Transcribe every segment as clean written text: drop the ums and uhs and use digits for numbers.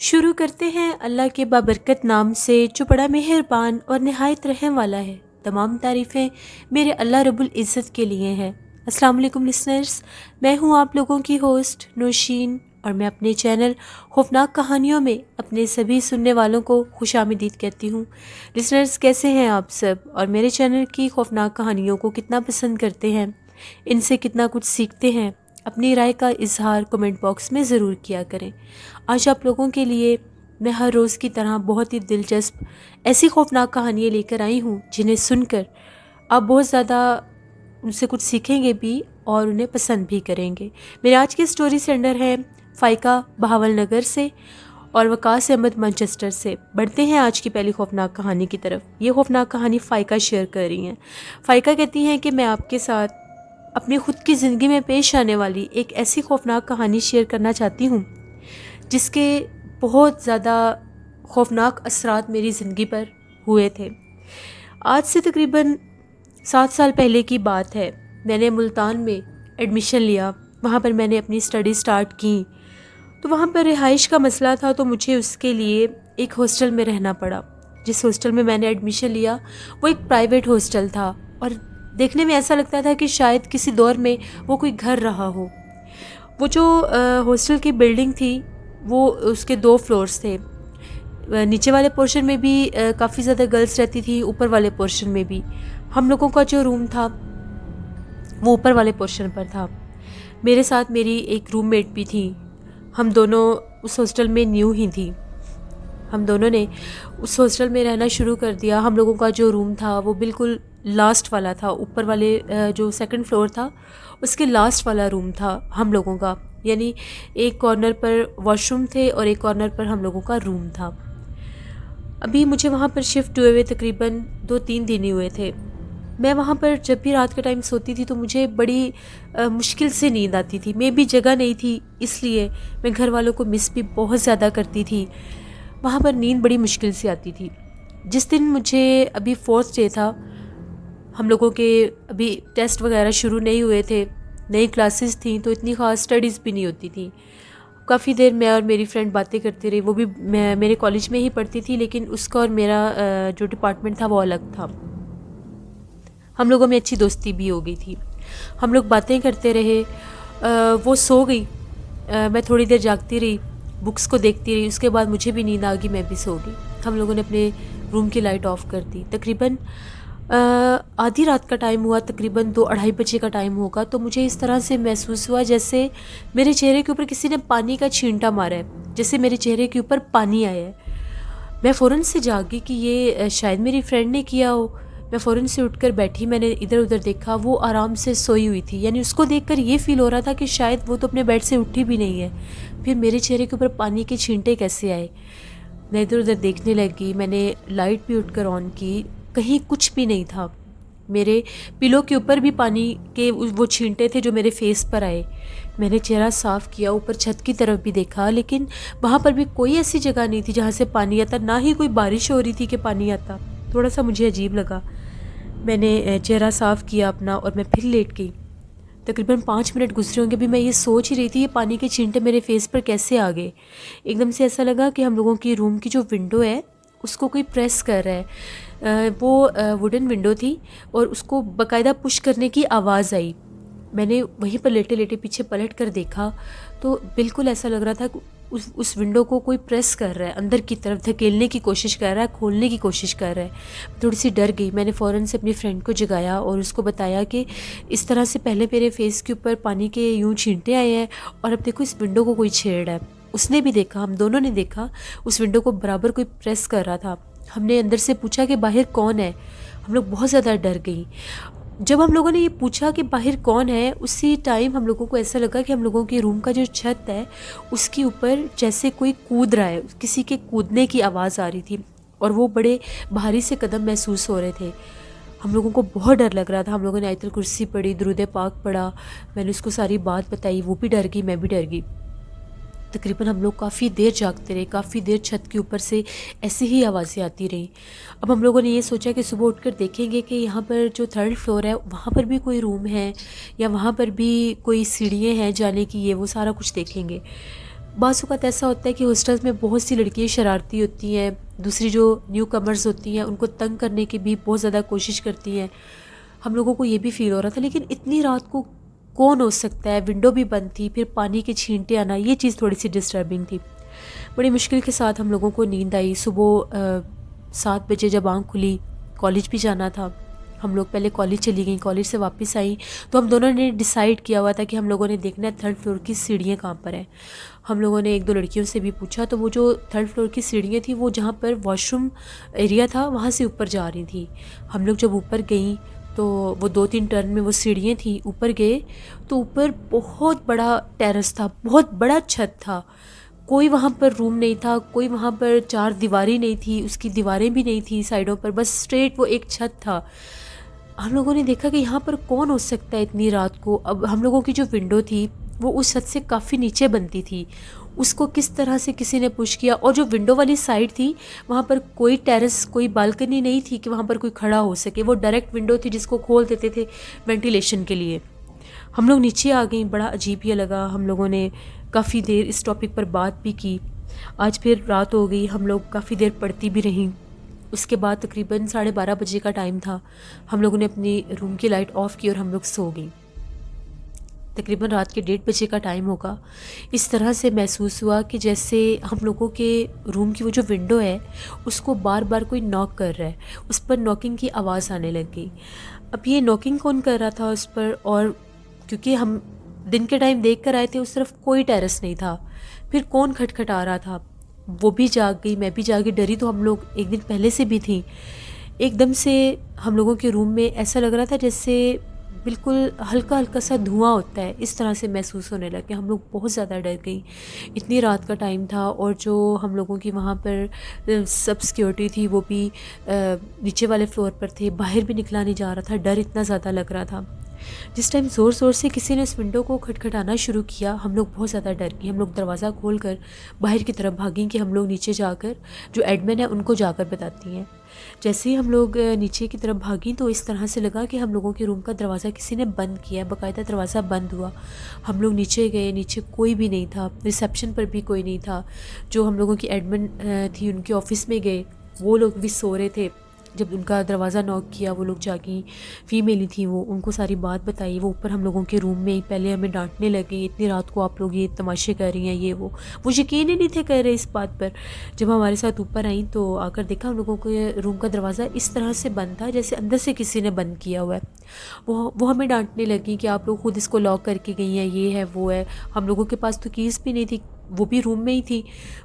शुरू करते हैं अल्लाह के बाबरकत नाम से जो बड़ा मेहरबान और नहायत रहम वाला है। तमाम तारीफ़ें मेरे अल्लाह रब्बुल इज़्ज़त के लिए हैं। अस्सलाम वालेकुम लिसनर्स, मैं हूँ आप लोगों की होस्ट नौशीन और मैं अपने चैनल खौफनाक कहानियों में अपने सभी सुनने वालों को खुशामदीद कहती हूँ। लिसनर्स, कैसे हैं आप सब और मेरे चैनल की खौफनाक कहानियों को कितना पसंद करते हैं, इनसे कितना कुछ सीखते हैं? अपनी राय का इजहार कमेंट बॉक्स में ज़रूर किया करें। आज आप लोगों के लिए मैं हर रोज़ की तरह बहुत ही दिलचस्प ऐसी खौफनाक कहानियाँ लेकर आई हूँ जिन्हें सुनकर आप बहुत ज़्यादा उनसे कुछ सीखेंगे भी और उन्हें पसंद भी करेंगे। मेरे आज के स्टोरी सेंडर है फ़ाइका बहावल नगर से और वकास अहमद मैनचेस्टर से। बढ़ते हैं आज की पहली खौफनाक कहानी की तरफ। ये खौफनाक कहानी फ़ाइका शेयर कर रही हैं। फ़ाइका कहती हैं कि मैं आपके साथ अपनी ख़ुद की ज़िंदगी में पेश आने वाली एक ऐसी खौफनाक कहानी शेयर करना चाहती हूँ जिसके बहुत ज़्यादा खौफनाक असरात मेरी ज़िंदगी पर हुए थे। आज से तकरीबन 7 साल पहले की बात है। मैंने मुल्तान में एडमिशन लिया, वहाँ पर मैंने अपनी स्टडी स्टार्ट की। तो वहाँ पर रिहाइश का मसला था, तो मुझे उसके लिए एक हॉस्टल में रहना पड़ा। जिस हॉस्टल में मैंने एडमिशन लिया वो एक प्राइवेट हॉस्टल था और देखने में ऐसा लगता था कि शायद किसी दौर में वो कोई घर रहा हो। वो जो हॉस्टल की बिल्डिंग थी वो उसके 2 फ्लोर्स थे। नीचे वाले पोर्शन में भी काफ़ी ज़्यादा गर्ल्स रहती थी, ऊपर वाले पोर्शन में भी। हम लोगों का जो रूम था वो ऊपर वाले पोर्शन पर था। मेरे साथ मेरी एक रूममेट भी थी। हम दोनों उस हॉस्टल में न्यू ही थी। हम दोनों ने उस हॉस्टल में रहना शुरू कर दिया। हम लोगों का जो रूम था वो बिल्कुल लास्ट वाला था। ऊपर वाले जो सेकंड फ्लोर था उसके लास्ट वाला रूम था हम लोगों का, यानी एक कॉर्नर पर वॉशरूम थे और एक कॉर्नर पर हम लोगों का रूम था। अभी मुझे वहाँ पर शिफ्ट हुए तकरीबन 2-3 दिन ही हुए थे। मैं वहाँ पर जब भी रात के टाइम सोती थी तो मुझे बड़ी मुश्किल से नींद आती थी। मैं भी जगह नहीं थी, इसलिए मैं घर वालों को मिस भी बहुत ज़्यादा करती थी। वहाँ पर नींद बड़ी मुश्किल से आती थी। जिस दिन मुझे अभी 4th डे था, हम लोगों के अभी टेस्ट वगैरह शुरू नहीं हुए थे, नई क्लासेस थी, तो इतनी ख़ास स्टडीज़ भी नहीं होती थी। काफ़ी देर मैं और मेरी फ्रेंड बातें करती रही। वो भी मैं मेरे कॉलेज में ही पढ़ती थी, लेकिन उसका और मेरा जो डिपार्टमेंट था वो अलग था। हम लोगों में अच्छी दोस्ती भी हो गई थी। हम लोग बातें करते रहे। वो सो गई, मैं थोड़ी देर जागती रही, बुक्स को देखती रही। उसके बाद मुझे भी नींद आ गई, मैं भी सो गई। हम लोगों ने अपने रूम की लाइट ऑफ कर दी। तकरीबन आधी रात का टाइम हुआ, तकरीबन 2-2:30 बजे का टाइम होगा। तो मुझे इस तरह से महसूस हुआ जैसे मेरे चेहरे के ऊपर किसी ने पानी का छींटा मारा है, जैसे मेरे चेहरे के ऊपर पानी आया है। मैं फ़ौरन से जागी कि ये शायद मेरी फ्रेंड ने किया हो। मैं फ़ौरन से उठकर बैठी, मैंने इधर उधर देखा, वो आराम से सोई हुई थी। यानी उसको देखकर ये फ़ील हो रहा था कि शायद वो तो अपने बेड से उठी भी नहीं है। फिर मेरे चेहरे के ऊपर पानी के छींटे कैसे आए? मैं इधर उधर देखने लगी। मैंने लाइट भी उठकर ऑन की, कहीं कुछ भी नहीं था। मेरे पिलो के ऊपर भी पानी के वो छींटे थे जो मेरे फेस पर आए। मैंने चेहरा साफ़ किया, ऊपर छत की तरफ भी देखा, लेकिन वहाँ पर भी कोई ऐसी जगह नहीं थी जहाँ से पानी आता, ना ही कोई बारिश हो रही थी कि पानी आता। थोड़ा सा मुझे अजीब लगा। मैंने चेहरा साफ़ किया अपना और मैं फिर लेट गई। तकरीबन 5 मिनट गुजरे होंगे। भी मैं ये सोच ही रही थी ये पानी के छींटे मेरे फेस पर कैसे आ गए। एकदम से ऐसा लगा कि हम लोगों की रूम की जो विंडो है उसको कोई प्रेस कर रहा है। वो वुडन विंडो थी और उसको बाकायदा पुश करने की आवाज़ आई। मैंने वहीं पर लेटे लेटे पीछे पलट कर देखा तो बिल्कुल ऐसा लग रहा था कि उस विंडो को कोई प्रेस कर रहा है, अंदर की तरफ धकेलने की कोशिश कर रहा है, खोलने की कोशिश कर रहा है। थोड़ी सी डर गई। मैंने फ़ौरन से अपनी फ्रेंड को जगाया और उसको बताया कि इस तरह से पहले मेरे फेस के ऊपर पानी के यूं छींटे आए हैं और अब देखो इस विंडो को कोई छेड़ रहा है। उसने भी देखा, हम दोनों ने देखा, उस विंडो को बराबर कोई प्रेस कर रहा था। हमने अंदर से पूछा कि बाहर कौन है। हम लोग बहुत ज़्यादा डर गई। जब हम लोगों ने ये पूछा कि बाहर कौन है, उसी टाइम हम लोगों को ऐसा लगा कि हम लोगों के रूम का जो छत है उसके ऊपर जैसे कोई कूद रहा है, किसी के कूदने की आवाज़ आ रही थी और वो बड़े भारी से कदम महसूस हो रहे थे। हम लोगों को बहुत डर लग रहा था। हम लोगों ने आयतुल कुर्सी पढ़ी, दुरूद पाक पढ़ा। मैंने उसको सारी बात बताई, वो भी डर गई, मैं भी डर गई। तकरीबन हम लोग काफ़ी देर जागते रहे, काफ़ी देर छत के ऊपर से ऐसी ही आवाज़ें आती रही। अब हम लोगों ने ये सोचा कि सुबह उठकर देखेंगे कि यहाँ पर जो 3rd फ्लोर है वहाँ पर भी कोई रूम है या वहाँ पर भी कोई सीढ़ियाँ हैं जाने की, ये वो सारा कुछ देखेंगे। बाज़ औक़ात ऐसा होता है कि हॉस्टल्स में बहुत सी लड़कियाँ शरारती होती हैं, दूसरी जो न्यू कमर्स होती हैं उनको तंग करने की भी बहुत ज़्यादा कोशिश करती हैं। हम लोगों को ये भी फ़ील हो रहा था, लेकिन इतनी रात को कौन हो सकता है, विंडो भी बंद थी, फिर पानी के छींटे आना, ये चीज़ थोड़ी सी डिस्टर्बिंग थी। बड़ी मुश्किल के साथ हम लोगों को नींद आई। सुबह 7 बजे जब आँख खुली, कॉलेज भी जाना था। हम लोग पहले कॉलेज चली गई, कॉलेज से वापस आई तो हम दोनों ने डिसाइड किया हुआ था कि हम लोगों ने देखना है 3rd फ्लोर की सीढ़ियाँ कहाँ पर हैं। हम लोगों ने 1-2 लड़कियों से भी पूछा तो वो जो 3rd फ्लोर की सीढ़ियाँ थी वो जहाँ पर वॉशरूम एरिया था वहाँ से ऊपर जा रही थी। हम लोग जब ऊपर गई तो वो 2-3 टर्न में वो सीढ़ियाँ थी, ऊपर गए तो ऊपर बहुत बड़ा टेरेस था, बहुत बड़ा छत था। कोई वहाँ पर रूम नहीं था, कोई वहाँ पर 4 दीवारी नहीं थी, उसकी दीवारें भी नहीं थी साइडों पर, बस स्ट्रेट वो एक छत था। हम लोगों ने देखा कि यहाँ पर कौन हो सकता है इतनी रात को। अब हम लोगों की जो विंडो थी वो उस छत से काफ़ी नीचे बनती थी, उसको किस तरह से किसी ने पुश किया। और जो विंडो वाली साइड थी वहाँ पर कोई टेरेस, कोई बालकनी नहीं थी कि वहाँ पर कोई खड़ा हो सके, वो डायरेक्ट विंडो थी जिसको खोल देते थे वेंटिलेशन के लिए। हम लोग नीचे आ गई, बड़ा अजीब ही लगा। हम लोगों ने काफ़ी देर इस टॉपिक पर बात भी की। आज फिर रात हो गई, हम लोग काफ़ी देर पढ़ती भी रहीं। उसके बाद तकरीबन 12:30 बजे का टाइम था। हम लोगों ने अपनी रूम की लाइट ऑफ़ की और हम लोग सो गई। तकरीबन रात के 1:30 बजे का टाइम होगा। इस तरह से महसूस हुआ कि जैसे हम लोगों के रूम की वो जो विंडो है उसको बार बार कोई नॉक कर रहा है, उस पर नॉकिंग की आवाज़ आने लग गई। अब ये नॉकिंग कौन कर रहा था उस पर, और क्योंकि हम दिन के टाइम देख कर आए थे उस तरफ कोई टेरेस नहीं था, फिर कौन खटखटा रहा था। वो भी जाग गई, मैं भी जागी। डरी तो हम लोग एक दिन पहले से भी थी। एकदम से हम लोगों के रूम में ऐसा लग रहा था जैसे बिल्कुल हल्का हल्का सा धुआं होता है, इस तरह से महसूस होने लगे। हम लोग बहुत ज़्यादा डर गई। इतनी रात का टाइम था और जो हम लोगों की वहाँ पर सब सिक्योरिटी थी वो भी नीचे वाले फ्लोर पर थे, बाहर भी निकला नहीं जा रहा था, डर इतना ज़्यादा लग रहा था। जिस टाइम ज़ोर ज़ोर से किसी ने उस विंडो को खटखटाना शुरू किया, हम लोग बहुत ज़्यादा डर गए। हम लोग दरवाज़ा खोल कर बाहर की तरफ भागी कि हम लोग नीचे जाकर जो एडमिन है उनको जाकर बताती हैं। जैसे ही हम लोग नीचे की तरफ भागी तो इस तरह से लगा कि हम लोगों के रूम का दरवाज़ा किसी ने बंद किया है, बाकायदा दरवाज़ा बंद हुआ। हम लोग नीचे गए, नीचे कोई भी नहीं था, रिसेप्शन पर भी कोई नहीं था। जो हम लोगों की एडमिन थी उनके ऑफ़िस में गए, वो लोग भी सो रहे थे। जब उनका दरवाज़ा नॉक किया वो लोग जागी, फीमेल ही थी वो, उनको सारी बात बताई। वो ऊपर हम लोगों के रूम में ही पहले हमें डांटने लगे, इतनी रात को आप लोग ये तमाशे कर रही हैं, ये वो यकीन ही नहीं थे कर रहे इस बात पर। जब हमारे साथ ऊपर आई तो आकर देखा हम लोगों के रूम का दरवाज़ा इस तरह से बंद था जैसे अंदर से किसी ने बंद किया हुआ है। वो हमें डांटने लगी कि आप लोग खुद इसको लॉक करके गई हैं, ये है वो है। हम लोगों के पास तो कीज़ भी नहीं थी, वो भी रूम में ही थी,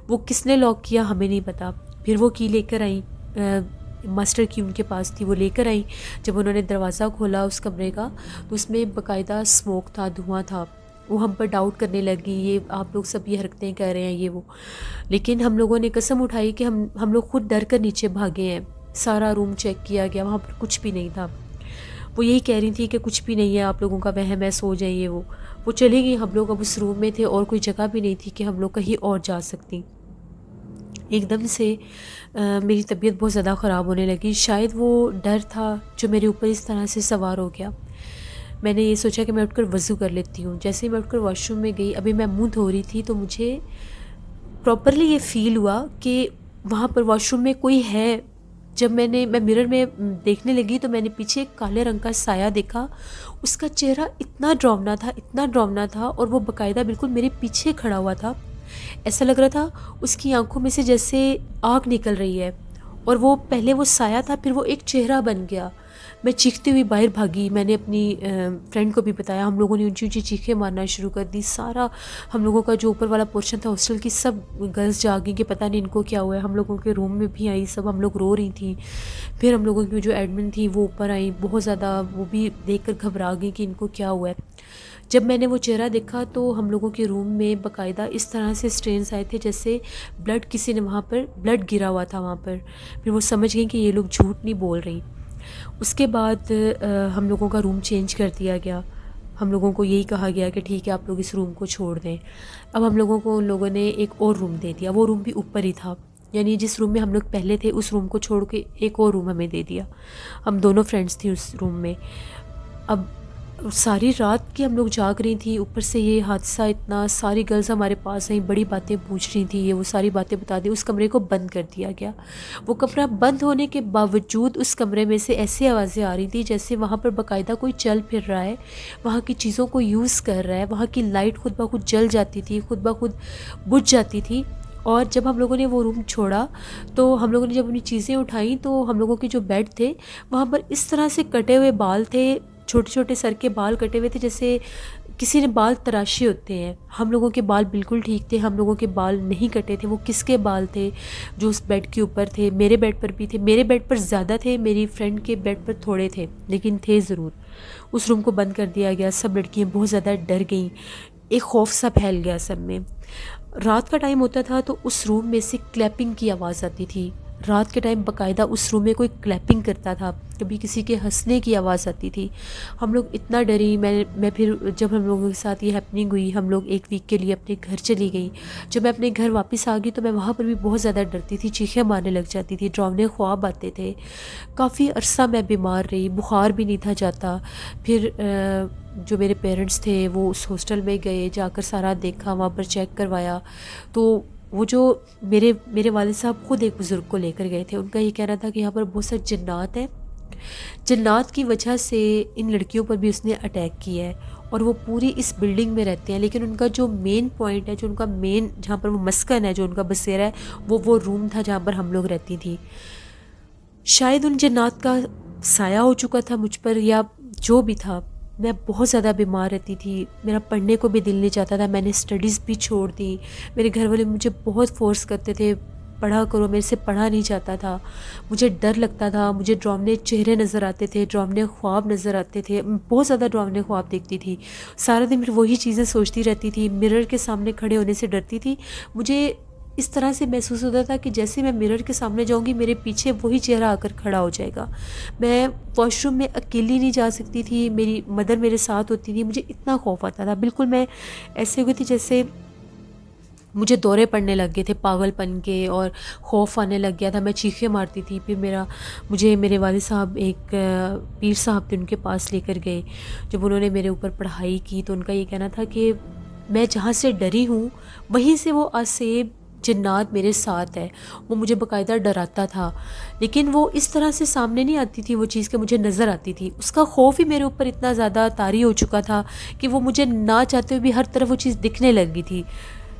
वो किसने लॉक किया हमें नहीं पता। फिर वो की लेकर आई, मास्टर की उनके पास थी, वो लेकर आई। जब उन्होंने दरवाज़ा खोला उस कमरे का तो उसमें बाकायदा स्मोक था, धुआं था। वो हम पर डाउट करने लगी, ये आप लोग सब ये हरकतें कर रहे हैं, ये वो। लेकिन हम लोगों ने कसम उठाई कि हम लोग खुद डर कर नीचे भागे हैं। सारा रूम चेक किया गया, वहाँ पर कुछ भी नहीं था। वो यही कह रही थी कि कुछ भी नहीं है, आप लोगों का वहम है, सो जाइए। वो चली गई। हम लोग अब उस रूम में थे और कोई जगह भी नहीं थी कि हम लोग कहीं और जा सकती। एकदम से मेरी तबीयत बहुत ज़्यादा ख़राब होने लगी। शायद वो डर था जो मेरे ऊपर इस तरह से सवार हो गया। मैंने ये सोचा कि मैं उठकर वज़ू कर लेती हूँ। जैसे ही मैं उठकर वॉशरूम में गई, अभी मैं मुँह धो रही थी तो मुझे प्रॉपरली ये फ़ील हुआ कि वहाँ पर वॉशरूम में कोई है। जब मैं मिरर में देखने लगी तो मैंने पीछे एक काले रंग का साया देखा। उसका चेहरा इतना डरावना था, इतना डरावना था, और वो बाकायदा बिल्कुल मेरे पीछे खड़ा हुआ था। ऐसा लग रहा था उसकी आंखों में से जैसे आग निकल रही है, और वो पहले वो साया था, फिर वो एक चेहरा बन गया। मैं चीखती हुई बाहर भागी। मैंने अपनी फ्रेंड को भी बताया। हम लोगों ने ऊंची ऊंची चीखें मारना शुरू कर दी। सारा हम लोगों का जो ऊपर वाला पोर्शन था हॉस्टल की, सब गर्ल्स जागी कि पता नहीं इनको क्या हुआ है। हम लोगों के रूम में भी आई, सब हम लोग रो रही थी। फिर हम लोगों की जो एडमिन थी वो ऊपर आई, बहुत ज़्यादा वो भी देख कर घबरा गई कि इनको क्या हुआ है। जब मैंने वो चेहरा देखा तो हम लोगों के रूम में बाकायदा इस तरह से स्ट्रेन्स आए थे जैसे ब्लड, किसी ने वहाँ पर ब्लड गिरा हुआ था वहाँ पर। फिर वो समझ गई कि ये लोग झूठ नहीं बोल रही। उसके बाद हम लोगों का रूम चेंज कर दिया गया। हम लोगों को यही कहा गया कि ठीक है आप लोग इस रूम को छोड़ दें। अब हम लोगों को उन लोगों ने एक और रूम दे दिया। वो रूम भी ऊपर ही था, यानी जिस रूम में हम लोग पहले थे उस रूम को छोड़ के एक और रूम हमें दे दिया। हम दोनों फ्रेंड्स थी उस रूम में। अब सारी रात की हम लोग जाग रही थी, ऊपर से ये हादसा इतना, सारी गर्ल्स हमारे पास आई, बड़ी बातें पूछ रही थी, ये वो सारी बातें बता दी। उस कमरे को बंद कर दिया गया। वो कमरा बंद होने के बावजूद उस कमरे में से ऐसी आवाज़ें आ रही थी जैसे वहाँ पर बाकायदा कोई चल फिर रहा है, वहाँ की चीज़ों को यूज़ कर रहा है। वहाँ की लाइट खुद ब खुद जल जाती थी, खुद ब खुद बुझ जाती थी। और जब हम लोगों ने वो रूम छोड़ा तो हम लोगों ने जब अपनी चीज़ें उठाई तो हम लोगों के जो बेड थे वहाँ पर इस तरह से कटे हुए बाल थे, छोटे छोटे सर के बाल कटे हुए थे जैसे किसी ने बाल तराशे होते हैं। हम लोगों के बाल बिल्कुल ठीक थे, हम लोगों के बाल नहीं कटे थे। वो किसके बाल थे जो उस बेड के ऊपर थे? मेरे बेड पर भी थे, मेरे बेड पर ज़्यादा थे, मेरी फ्रेंड के बेड पर थोड़े थे, लेकिन थे ज़रूर। उस रूम को बंद कर दिया गया। सब लड़कियाँ बहुत ज़्यादा डर गईं, एक खौफ सा फैल गया सब में। रात का टाइम होता था तो उस रूम में से क्लैपिंग की आवाज़ आती थी। रात के टाइम बाकायदा उस रूम में कोई क्लैपिंग करता था, कभी किसी के हंसने की आवाज़ आती थी। हम लोग इतना डरी। मैं फिर जब हम लोगों के साथ ये हैपनिंग हुई, हम लोग एक वीक के लिए अपने घर चली गई। जब मैं अपने घर वापस आ गई तो मैं वहाँ पर भी बहुत ज़्यादा डरती थी, चीखें मारने लग जाती थी, डरावने ख्वाब आते थे। काफ़ी अरसा मैं बीमार रही, बुखार भी नहीं था जाता। फिर जो मेरे पेरेंट्स थे वो उस हॉस्टल में गए, जाकर सारा देखा, वहाँ पर चेक करवाया। तो वो जो मेरे वालिद साहब खुद एक बुज़ुर्ग को लेकर गए थे। उनका ये कहना था कि यहाँ पर बहुत सारे जिन्नात हैं, जिन्नात की वजह से इन लड़कियों पर भी उसने अटैक किया है और वो पूरी इस बिल्डिंग में रहते हैं। लेकिन उनका जो मेन पॉइंट है, जो उनका मेन जहाँ पर वो मस्कन है, जो उनका बसेरा है, वो रूम था जहाँ पर हम लोग रहती थी। शायद उन जिन्नात का साया हो चुका था मुझ पर या जो भी था। मैं बहुत ज़्यादा बीमार रहती थी, मेरा पढ़ने को भी दिल नहीं चाहता था, मैंने स्टडीज़ भी छोड़ दी। मेरे घर वाले मुझे बहुत फोर्स करते थे, पढ़ा करो, मेरे से पढ़ा नहीं जाता था। मुझे डर लगता था, मुझे डरावने चेहरे नज़र आते थे, डरावने ख्वाब नज़र आते थे, बहुत ज़्यादा डरावने ख्वाब देखती थी। सारा दिन फिर वही चीज़ें सोचती रहती थी, मिरर के सामने खड़े होने से डरती थी। मुझे इस तरह से महसूस होता था कि जैसे मैं मिरर के सामने जाऊंगी मेरे पीछे वही चेहरा आकर खड़ा हो जाएगा। मैं वॉशरूम में अकेली नहीं जा सकती थी, मेरी मदर मेरे साथ होती थी। मुझे इतना खौफ आता था, बिल्कुल मैं ऐसे हुई थी जैसे मुझे दौरे पड़ने लग गए थे पागलपन के और खौफ आने लग गया था। मैं चीखें मारती थी। फिर मुझे मेरे वालिद साहब एक पीर साहब थे, उनके पास लेकर गए। जब उन्होंने मेरे ऊपर पढ़ाई की तो उनका ये कहना था कि मैं जहाँ से डरी हूँ वहीं से वो आसेब जिन्नात मेरे साथ है। वो मुझे बाकायदा डराता था, लेकिन वो इस तरह से सामने नहीं आती थी वो चीज़ कि मुझे नज़र आती थी। उसका खौफ ही मेरे ऊपर इतना ज़्यादा तारी हो चुका था कि वो मुझे ना चाहते हुए भी हर तरफ वो चीज़ दिखने लगी थी।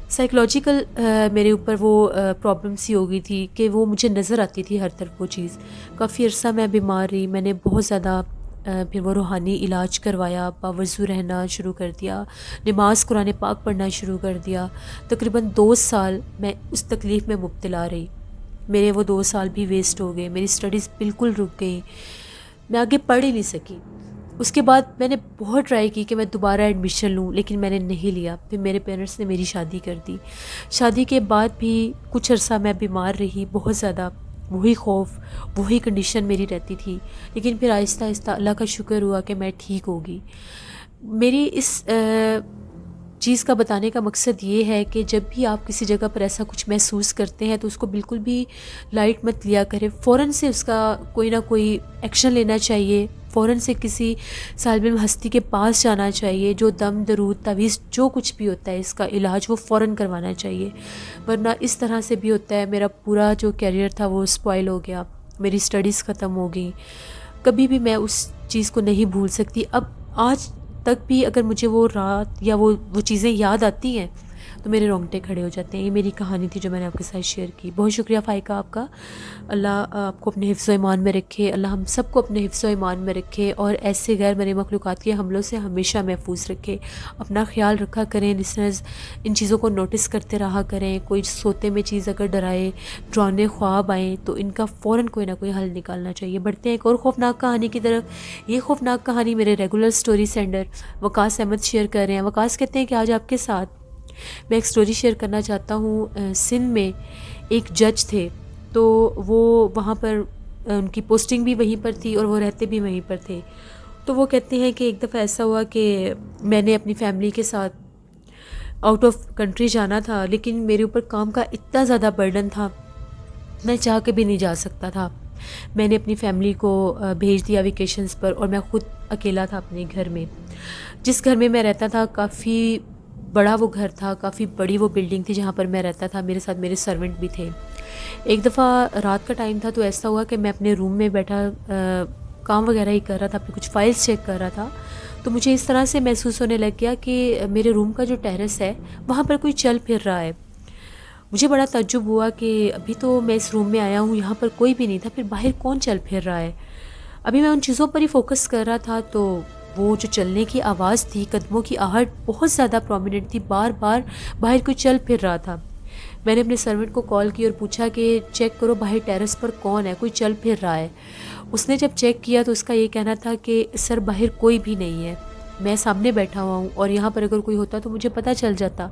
साइकोलॉजिकल मेरे ऊपर वो प्रॉब्लम सी हो गई थी कि वो मुझे नज़र आती थी हर तरफ वो चीज़। काफ़ी अरसा मैं बीमार रही, मैंने बहुत ज़्यादा फिर वो रूहानी इलाज करवाया, बावज़ू रहना शुरू कर दिया, नमाज़ कुरान पाक पढ़ना शुरू कर दिया। तकरीबन 2 साल मैं उस तकलीफ़ में मुब्तला रही। मेरे वो 2 साल भी वेस्ट हो गए, मेरी स्टडीज़ बिल्कुल रुक गई, मैं आगे पढ़ ही नहीं सकी। उसके बाद मैंने बहुत ट्राई की कि मैं दोबारा एडमिशन लूँ, लेकिन मैंने नहीं लिया। फिर मेरे पेरेंट्स ने मेरी शादी कर दी। शादी के बाद भी कुछ अरसा मैं बीमार रही, बहुत ज़्यादा वही खौफ, वही कंडीशन मेरी रहती थी। लेकिन फिर आहिस्ता आहिस्ता अल्लाह का शुक्र हुआ कि मैं ठीक होगी। मेरी इस चीज़ का बताने का मकसद ये है कि जब भी आप किसी जगह पर ऐसा कुछ महसूस करते हैं तो उसको बिल्कुल भी लाइट मत लिया करें। फ़ौरन से उसका कोई ना कोई एक्शन लेना चाहिए, फ़ौरन से किसी सालिम हस्ती के पास जाना चाहिए, जो दम दरूद तावीज़ जो कुछ भी होता है इसका इलाज वो फ़ौरन करवाना चाहिए। वरना इस तरह से भी होता है, मेरा पूरा जो कैरियर था वो स्पॉइल हो गया, मेरी स्टडीज़ ख़त्म हो गई। कभी भी मैं उस चीज़ को नहीं भूल सकती। अब आज तक भी अगर मुझे वो रात या वो चीज़ें याद आती हैं तो मेरे रोंगटे खड़े हो जाते हैं। ये मेरी कहानी थी जो मैंने आपके साथ शेयर की। बहुत शुक्रिया फ़ाइका आपका। अल्लाह आपको अपने हिफ्ज़ व ईमान में रखे, अल्लाह हम सबको अपने हिफ्ज़ व ईमान में रखे और ऐसे गैर मरे मखलूक़ात के हमलों से हमेशा महफूज रखे। अपना ख्याल रखा करें लिसनर्स, इन चीज़ों को नोटिस करते रहा करें। कोई सोते में चीज़ अगर डराए, डरावने ख्वाब आएँ तो इनका फ़ौरन कोई ना कोई हल निकालना चाहिए। बढ़ते हैं एक और ख़ौफनाक कहानी की तरफ। ये ख़ौफनाक कहानी मेरे regular story sender Waqas Ahmed share कर रहे हैं। वकास कहते हैं कि आज आपके साथ मैं एक स्टोरी शेयर करना चाहता हूँ। सिंध में एक जज थे, तो वो वहाँ पर उनकी पोस्टिंग भी वहीं पर थी और वो रहते भी वहीं पर थे। तो वो कहते हैं कि एक दफ़ा ऐसा हुआ कि मैंने अपनी फैमिली के साथ आउट ऑफ कंट्री जाना था, लेकिन मेरे ऊपर काम का इतना ज़्यादा बर्डन था, मैं चाह के भी नहीं जा सकता था। मैंने अपनी फैमिली को भेज दिया वेकेशंस पर और मैं ख़ुद अकेला था अपने घर में। जिस घर में मैं रहता था काफ़ी बड़ा वो घर था, काफ़ी बड़ी वो बिल्डिंग थी जहाँ पर मैं रहता था। मेरे साथ मेरे सर्वेंट भी थे। एक दफ़ा रात का टाइम था तो ऐसा हुआ कि मैं अपने रूम में बैठा काम वगैरह ही कर रहा था, अपनी कुछ फ़ाइल्स चेक कर रहा था। तो मुझे इस तरह से महसूस होने लग गया कि मेरे रूम का जो टेरेस है वहाँ पर कोई चल फिर रहा है। मुझे बड़ा ताज्जुब हुआ कि अभी तो मैं इस रूम में आया हूँ, यहाँ पर कोई भी नहीं था, फिर बाहर कौन चल फिर रहा है। अभी मैं उन चीज़ों पर ही फोकस कर रहा था तो वो जो चलने की आवाज़ थी, कदमों की आहट बहुत ज़्यादा प्रोमिनेंट थी, बार बार बाहर कोई चल फिर रहा था। मैंने अपने सर्वेंट को कॉल की और पूछा कि चेक करो बाहर टेरेस पर कौन है, कोई चल फिर रहा है। उसने जब चेक किया तो उसका ये कहना था कि सर बाहर कोई भी नहीं है, मैं सामने बैठा हुआ हूँ और यहाँ पर अगर कोई होता तो मुझे पता चल जाता।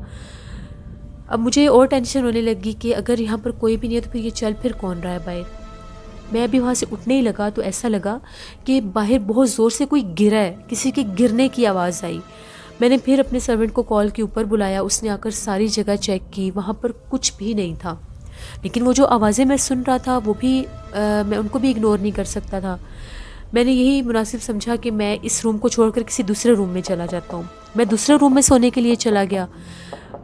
अब मुझे और टेंशन होने लगी कि अगर यहाँ पर कोई भी नहीं है तो फिर ये चल फिर कौन रहा है बाहर। मैं अभी वहाँ से उठने ही लगा तो ऐसा लगा कि बाहर बहुत ज़ोर से कोई गिरा है, किसी के गिरने की आवाज़ आई। मैंने फिर अपने सर्वेंट को कॉल के ऊपर बुलाया, उसने आकर सारी जगह चेक की, वहाँ पर कुछ भी नहीं था। लेकिन वो जो आवाज़ें मैं सुन रहा था वो भी मैं उनको भी इग्नोर नहीं कर सकता था। मैंने यही मुनासिब समझा कि मैं इस रूम को छोड़कर किसी दूसरे रूम में चला जाता हूँ। मैं दूसरे रूम में सोने के लिए चला गया।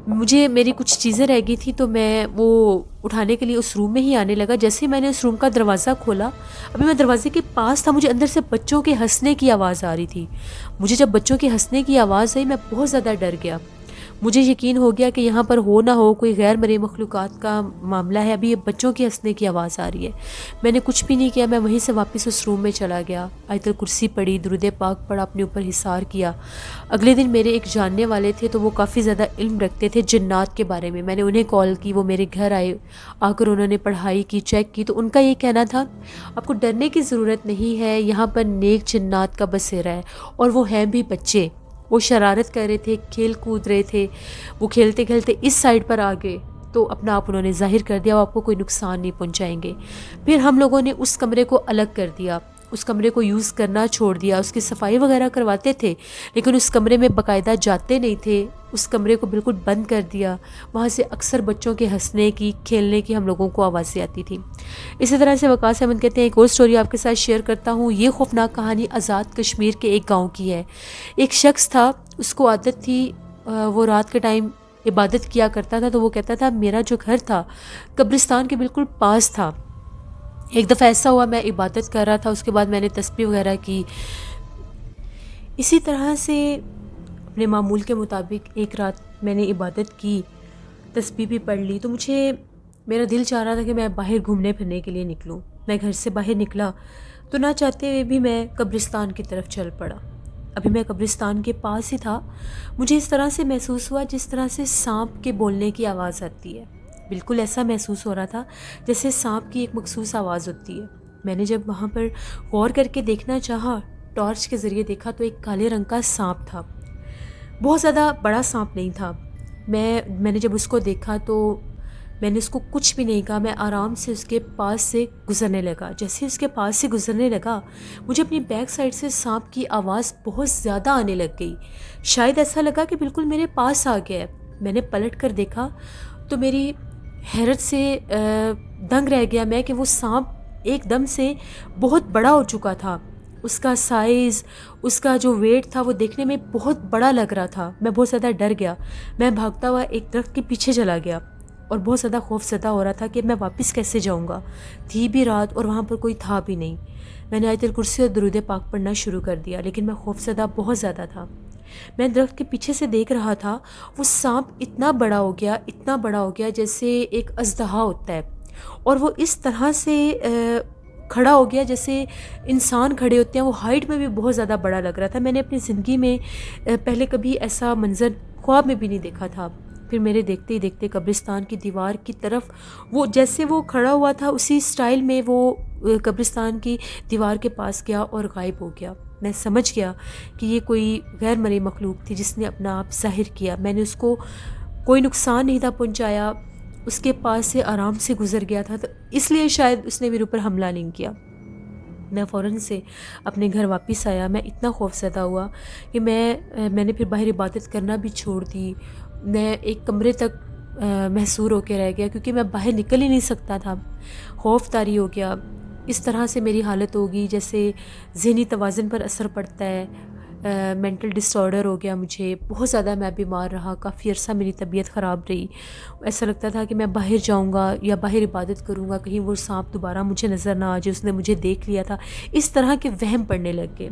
मुझे मेरी कुछ चीज़ें रह गई थी तो मैं वो उठाने के लिए उस रूम में ही आने लगा। जैसे ही मैंने उस रूम का दरवाज़ा खोला, अभी मैं दरवाजे के पास था, मुझे अंदर से बच्चों के हंसने की आवाज़ आ रही थी। मुझे जब बच्चों के हंसने की आवाज़ आई मैं बहुत ज़्यादा डर गया। मुझे यकीन हो गया कि यहाँ पर हो ना हो कोई गैर मरे मखलूक़ात का मामला है, अभी ये बच्चों के हंसने की आवाज़ आ रही है। मैंने कुछ भी नहीं किया, मैं वहीं से वापस उस रूम में चला गया। आयतुल कुर्सी पढ़ी, दुरूद पाक पढ़ा, अपने ऊपर हिसार किया। अगले दिन मेरे एक जानने वाले थे तो वो काफ़ी ज़्यादा इल्म रखते थे जिन्नात के बारे में। मैंने उन्हें कॉल की, वो मेरे घर आए, आकर उन्होंने पढ़ाई की, चेक की। तो उनका ये कहना था आपको डरने की ज़रूरत नहीं है, यहाँ पर नेक जिन्नात का बसेरा है और वो हैं भी बच्चे। वो शरारत कर रहे थे, खेल कूद रहे थे। वो खेलते खेलते इस साइड पर आ गए तो अपना आप उन्होंने जाहिर कर दिया वो आपको कोई नुकसान नहीं पहुंचाएंगे। फिर हम लोगों ने उस कमरे को अलग कर दिया, उस कमरे को यूज़ करना छोड़ दिया। उसकी सफाई वगैरह करवाते थे लेकिन उस कमरे में बाकायदा जाते नहीं थे। उस कमरे को बिल्कुल बंद कर दिया। वहाँ से अक्सर बच्चों के हंसने की, खेलने की हम लोगों को आवाज़ें आती थी। इसी तरह से वकास अहमद कहते हैं एक और स्टोरी आपके साथ शेयर करता हूँ। ये खौफनाक कहानी आज़ाद कश्मीर के एक गाँव की है। एक शख्स था, उसको आदत थी वो रात के टाइम इबादत किया करता था। तो वो कहता था मेरा जो घर था कब्रिस्तान के बिल्कुल पास था। एक दफ़ा ऐसा हुआ मैं इबादत कर रहा था, उसके बाद मैंने तस्बीह वगैरह की। इसी तरह से अपने मामूल के मुताबिक एक रात मैंने इबादत की, तस्बीह भी पढ़ ली। तो मेरा दिल चाह रहा था कि मैं बाहर घूमने फिरने के लिए निकलूं। मैं घर से बाहर निकला तो ना चाहते हुए भी मैं कब्रिस्तान की तरफ चल पड़ा। अभी मैं कब्रिस्तान के पास ही था, मुझे इस तरह से महसूस हुआ जिस तरह से सांप के बोलने की आवाज़ आती है। बिल्कुल ऐसा महसूस हो रहा था जैसे सांप की एक मखसूस आवाज़ होती है। मैंने जब वहाँ पर गौर करके देखना चाहा, टॉर्च के ज़रिए देखा तो एक काले रंग का सांप था। बहुत ज़्यादा बड़ा सांप नहीं था। मैंने जब उसको देखा तो मैंने उसको कुछ भी नहीं कहा, मैं आराम से उसके पास से गुजरने लगा। जैसे उसके पास से गुजरने लगा मुझे अपनी बैक साइड से सांप की आवाज़ बहुत ज़्यादा आने लग गई। शायद ऐसा लगा कि बिल्कुल मेरे पास आ गया है। मैंने पलट कर देखा तो मेरी हैरत से दंग रह गया मैं कि वो सांप एकदम से बहुत बड़ा हो चुका था। उसका साइज़, उसका जो वेट था वो देखने में बहुत बड़ा लग रहा था। मैं बहुत ज़्यादा डर गया। मैं भागता हुआ एक दरख्त के पीछे चला गया और बहुत ज़्यादा खौफज़दा हो रहा था कि मैं वापस कैसे जाऊंगा। थी भी रात और वहाँ पर कोई था भी नहीं। मैंने आयतुल कुर्सी और दुरूद पाक पढ़ना शुरू कर दिया लेकिन मैं खौफज़दा बहुत ज़्यादा था। मैं दरख्त के पीछे से देख रहा था, वो सांप इतना बड़ा हो गया, इतना बड़ा हो गया जैसे एक अजदहा होता है और वो इस तरह से खड़ा हो गया जैसे इंसान खड़े होते हैं। वो हाइट में भी बहुत ज़्यादा बड़ा लग रहा था। मैंने अपनी ज़िंदगी में पहले कभी ऐसा मंज़र ख्वाब में भी नहीं देखा था। फिर मेरे देखते ही देखते कब्रिस्तान की दीवार की तरफ वो जैसे वो खड़ा हुआ था उसी स्टाइल में वो कब्रिस्तान की दीवार के पास गया और गायब हो गया। मैं समझ गया कि ये कोई गैर मरी मखलूक थी जिसने अपना आप ज़ाहिर किया। मैंने उसको कोई नुकसान नहीं था पहुंचाया, उसके पास से आराम से गुजर गया था, तो इसलिए शायद उसने मेरे ऊपर हमला नहीं किया। मैं फ़ौरन से अपने घर वापस आया। मैं इतना खौफज़दा हुआ कि मैंने फिर बाहर इबादत करना भी छोड़ दी। मैं एक कमरे तक महसूर होकर रह गया क्योंकि मैं बाहर निकल ही नहीं सकता था। खौफ तारी हो गया। इस तरह से मेरी हालत होगी जैसे ज़हनी तवाज़ुन पर असर पड़ता है। मेंटल डिसऑर्डर हो गया मुझे, बहुत ज़्यादा मैं बीमार रहा, काफ़ी अरसा मेरी तबीयत ख़राब रही। ऐसा लगता था कि मैं बाहर जाऊंगा या बाहर इबादत करूंगा, कहीं वो सांप दोबारा मुझे नज़र ना आ जाए, उसने मुझे देख लिया था। इस तरह के वहम पड़ने लग गए।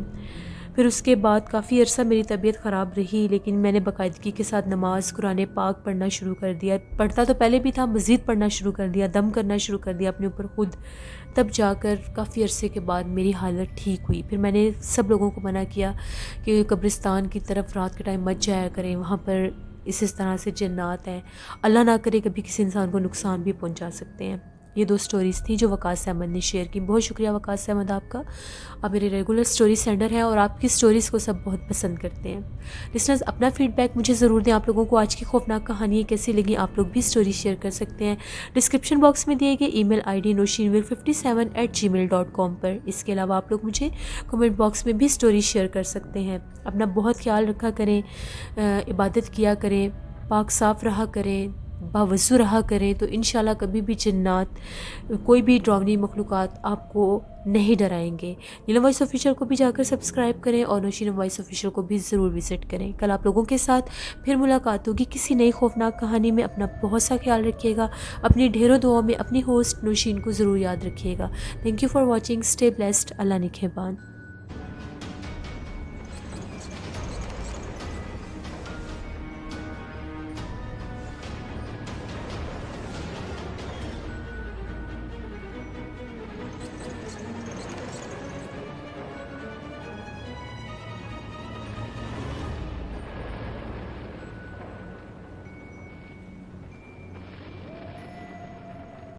फिर उसके बाद काफ़ी अरसा मेरी तबीयत ख़राब रही, लेकिन मैंने बाकायदगी के साथ नमाज़ कुरान पाक पढ़ना शुरू कर दिया। पढ़ता तो पहले भी था, मज़ीद पढ़ना शुरू कर दिया, दम करना शुरू कर दिया अपने ऊपर ख़ुद। तब जाकर काफ़ी अरसे के बाद मेरी हालत ठीक हुई। फिर मैंने सब लोगों को मना किया कि कब्रिस्तान की तरफ रात के टाइम मत जाया करें, वहाँ पर इस तरह से जन्नात हैं, अल्लाह ना करे कभी किसी इंसान को नुकसान भी पहुँचा सकते हैं। ये 2 स्टोरीज़ थी जो वकास अहमद ने शेयर की। बहुत शुक्रिया वकास अहमद आपका। आप मेरे रेगुलर स्टोरी सेंडर हैं और आपकी स्टोरीज़ को सब बहुत पसंद करते हैं। लिसनर्स, अपना फीडबैक मुझे ज़रूर दें। आप लोगों को आज की खौफनाक कहानी कैसी लगी, आप लोग भी स्टोरी शेयर कर सकते हैं डिस्क्रिप्शन बॉक्स में दिए गए ईमेल आईडी noshinwir57@gmail.com पर। इसके अलावा आप लोग मुझे कमेंट बॉक्स में भी स्टोरी शेयर कर सकते हैं। अपना बहुत ख्याल रखा करें, इबादत किया करें, पाक साफ़ रहा करें, बावज़ू रहा करें, तो इंशाल्लाह कभी भी जिन्नात, कोई भी डरावनी मखलूक़ात आपको नहीं डराएंगे। नीलम वॉइस ऑफिशियल को भी जाकर सब्सक्राइब करें और नौशीन वॉइस ऑफिशियल को भी ज़रूर विज़िट करें। कल आप लोगों के साथ फिर मुलाकात होगी किसी नई खौफनाक कहानी में। अपना बहुत सा ख्याल रखिएगा, अपनी ढेरों दुआओं में अपनी होस्ट नौशीन को ज़रूर याद रखिएगा। Thank you for watching, stay blessed, अल्लाह निगहबान।